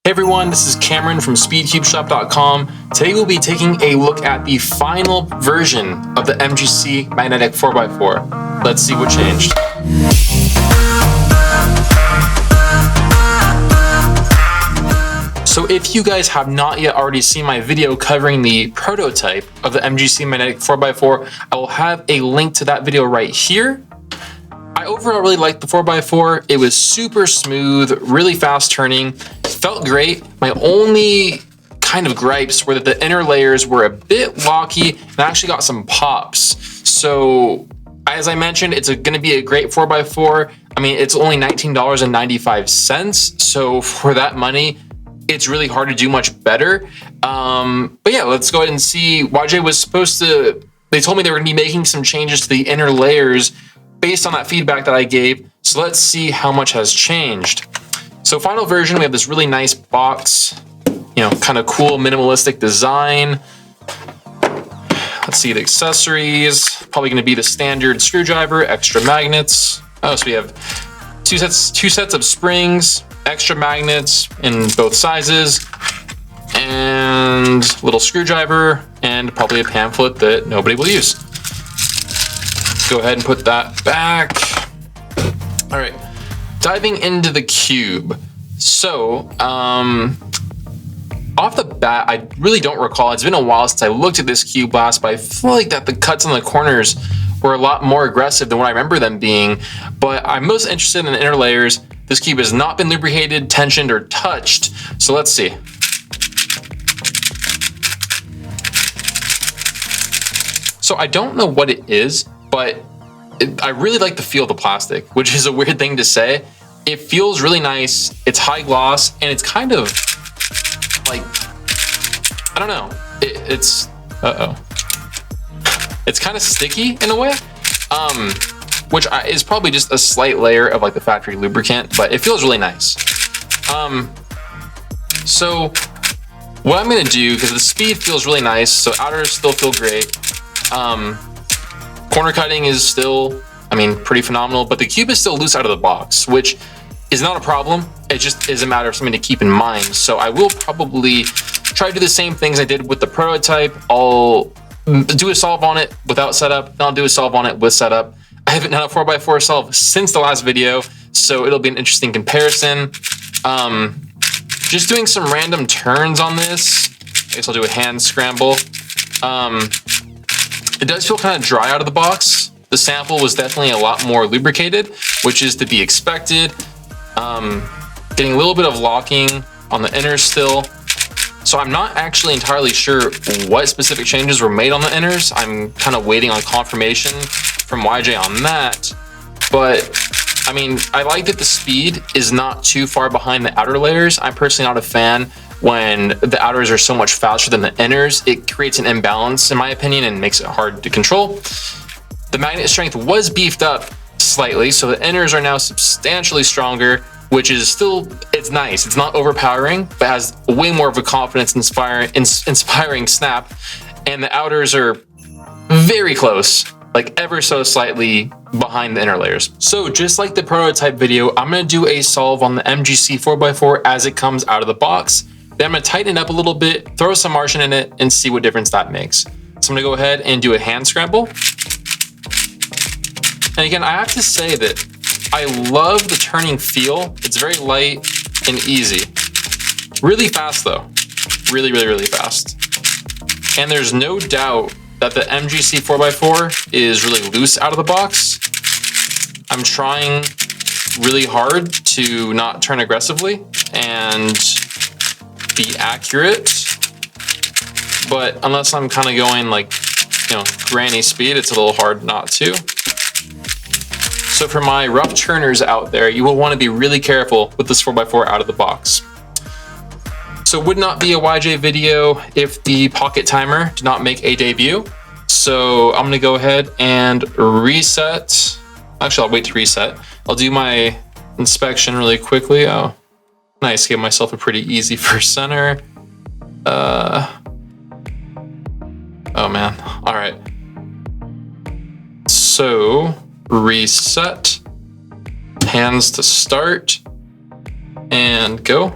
Hey everyone, this is Cameron from SpeedCubeShop.com. Today we'll be taking a look at the final version of the MGC magnetic 4x4. Let's see what changed. So if you guys have not yet already seen my video covering the prototype of the MGC magnetic 4x4, I will have a link to that video right here. I overall really liked the 4x4. It was super smooth, really fast turning, felt great. My only kind of gripes were that the inner layers were a bit locky and I actually got some pops. So as I mentioned, it's going to be a great 4x4. I mean, it's only $19.95. So for that money, it's really hard to do much better. But yeah, let's go ahead and see. YJ was supposed to, they told me they were going to be making some changes to the inner layers based on that feedback that I gave. So let's see how much has changed. So final version, we have this really nice box, kind of cool minimalistic design. Let's see the accessories, probably gonna be the standard screwdriver, extra magnets. Oh, so we have two sets of springs, extra magnets in both sizes, and a little screwdriver, and probably a pamphlet that nobody will use. Go ahead and put that back. All right, diving into the cube. So, off the bat, I really don't recall. It's been a while since I looked at this cube last, but I feel like that the cuts on the corners were a lot more aggressive than what I remember them being. But I'm most interested in the inner layers. This cube has not been lubricated, tensioned, or touched. So let's see. So I don't know what it is, but I really like the feel of the plastic, which is a weird thing to say. It feels really nice. It's high gloss, and it's kind of like, I don't know. It's kind of sticky in a way, which is probably just a slight layer of like the factory lubricant, but it feels really nice. So what I'm gonna do, because the speed feels really nice, so outers still feel great. Corner cutting is still, pretty phenomenal, but the cube is still loose out of the box, which is not a problem. It just is a matter of something to keep in mind. So I will probably try to do the same things I did with the prototype. I'll do a solve on it without setup, then I'll do a solve on it with setup. I haven't done a 4x4 solve since the last video, so it'll be an interesting comparison. Just doing some random turns on this. I guess I'll do a hand scramble. It does feel kind of dry out of the box. The sample was definitely a lot more lubricated, which is to be expected. Getting a little bit of locking on the inners still. So I'm not actually entirely sure what specific changes were made on the inners. I'm kind of waiting on confirmation from YJ on that. But I like that the speed is not too far behind the outer layers. I'm personally not a fan when the outers are so much faster than the inners. It creates an imbalance in my opinion and makes it hard to control. The magnet strength was beefed up slightly, so the inners are now substantially stronger, which is still, it's nice. It's not overpowering, but has way more of a confidence inspiring snap. And the outers are very close, like ever so slightly behind the inner layers. So just like the prototype video, I'm gonna do a solve on the MGC 4x4 as it comes out of the box. Then I'm gonna tighten it up a little bit, throw some Martian in it, and see what difference that makes. So I'm gonna go ahead and do a hand scramble. And again, I have to say that I love the turning feel. It's very light and easy. Really fast though. Really, really, really fast. And there's no doubt that the MGC 4x4 is really loose out of the box. I'm trying really hard to not turn aggressively and be accurate. But unless I'm kind of going like, granny speed, it's a little hard not to. So for my rough turners out there, you will want to be really careful with this 4x4 out of the box. So it would not be a YJ video if the pocket timer did not make a debut. So I'm gonna go ahead and reset. Actually, I'll wait to reset. I'll do my inspection really quickly. Oh, nice, gave myself a pretty easy first center. Oh man, all right. So, reset, hands to start, and go.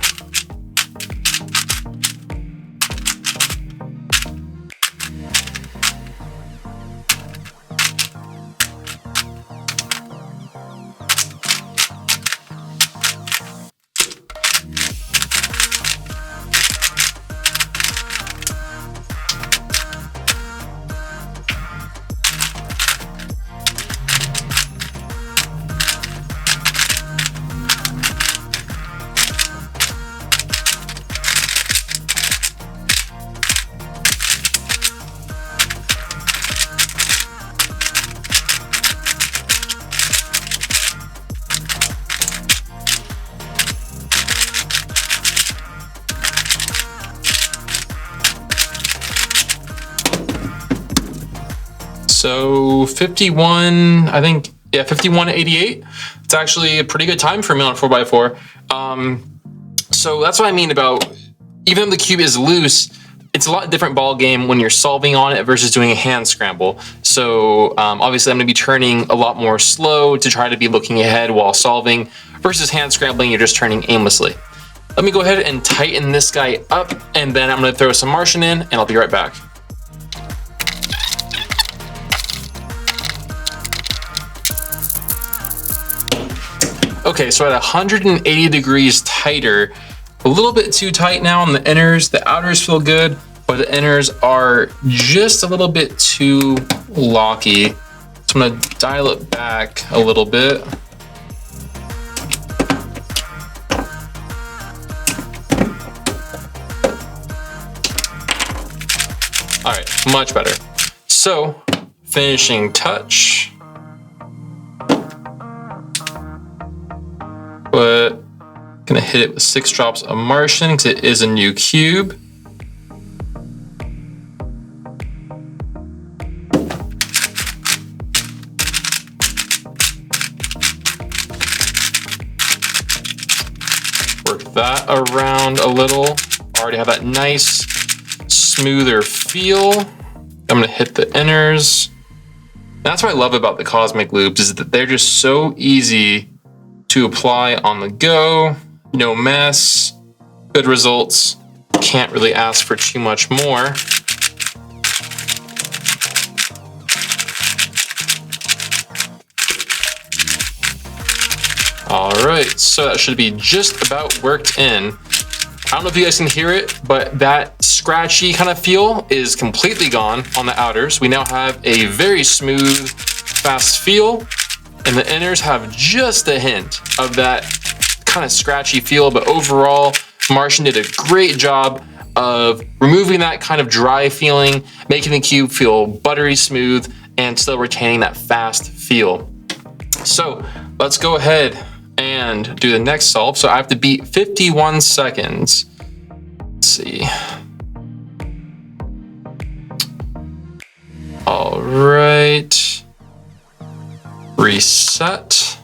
So 51, I think, yeah, 51.88. It's actually a pretty good time for me on a 4x4. So that's what I mean about, even though the cube is loose, it's a lot different ball game when you're solving on it versus doing a hand scramble. So obviously I'm gonna be turning a lot more slow to try to be looking ahead while solving, versus hand scrambling, you're just turning aimlessly. Let me go ahead and tighten this guy up, and then I'm gonna throw some Martian in, and I'll be right back. Okay, so at 180 degrees tighter, a little bit too tight now on the inners. The outers feel good, but the inners are just a little bit too locky. So I'm gonna dial it back a little bit. All right, much better. So, finishing touch. But gonna hit it with 6 drops of Martian because it is a new cube. Work that around a little. Already have that nice, smoother feel. I'm gonna hit the inners. That's what I love about the Cosmic Loops, is that they're just so easy to apply on the go, no mess, good results. Can't really ask for too much more. All right, so that should be just about worked in. I don't know if you guys can hear it, but that scratchy kind of feel is completely gone on the outers. We now have a very smooth, fast feel. And the inners have just a hint of that kind of scratchy feel, but overall, Martian did a great job of removing that kind of dry feeling, making the cube feel buttery smooth, and still retaining that fast feel. So let's go ahead and do the next solve. So I have to beat 51 seconds. Let's see. All right. Reset.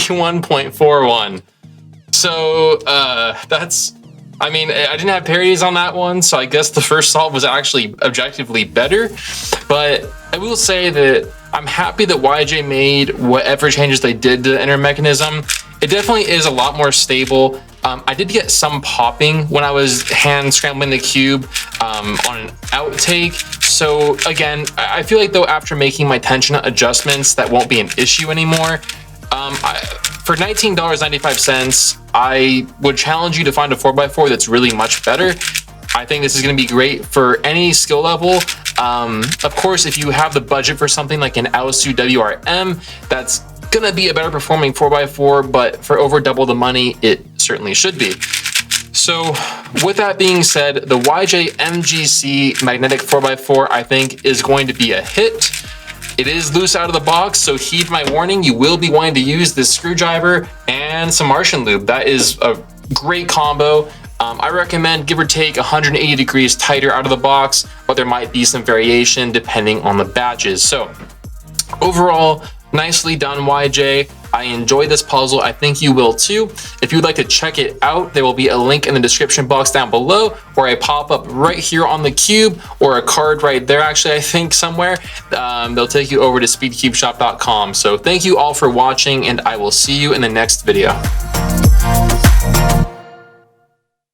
.41. So that's, I mean, I didn't have parries on that one, so I guess the first solve was actually objectively better. But I will say that I'm happy that YJ made whatever changes they did to the inner mechanism. It definitely is a lot more stable. I did get some popping when I was hand scrambling the cube on an outtake. So again, I feel like though after making my tension adjustments, that won't be an issue anymore. For $19.95, I would challenge you to find a 4x4 that's really much better. I think this is going to be great for any skill level. Of course, if you have the budget for something like an Aosu WRM, that's going to be a better performing 4x4, but for over double the money, it certainly should be. So with that being said, the YJ MGC magnetic 4x4, I think, is going to be a hit. It is loose out of the box, so heed my warning. You will be wanting to use this screwdriver and some Martian lube. That is a great combo. I recommend give or take 180 degrees tighter out of the box, but there might be some variation depending on the batches. So overall, nicely done, YJ. I enjoyed this puzzle. I think you will too. If you'd like to check it out, there will be a link in the description box down below, or a pop-up right here on the cube, or a card right there, actually, I think somewhere. They'll take you over to SpeedCubeShop.com. So thank you all for watching, and I will see you in the next video.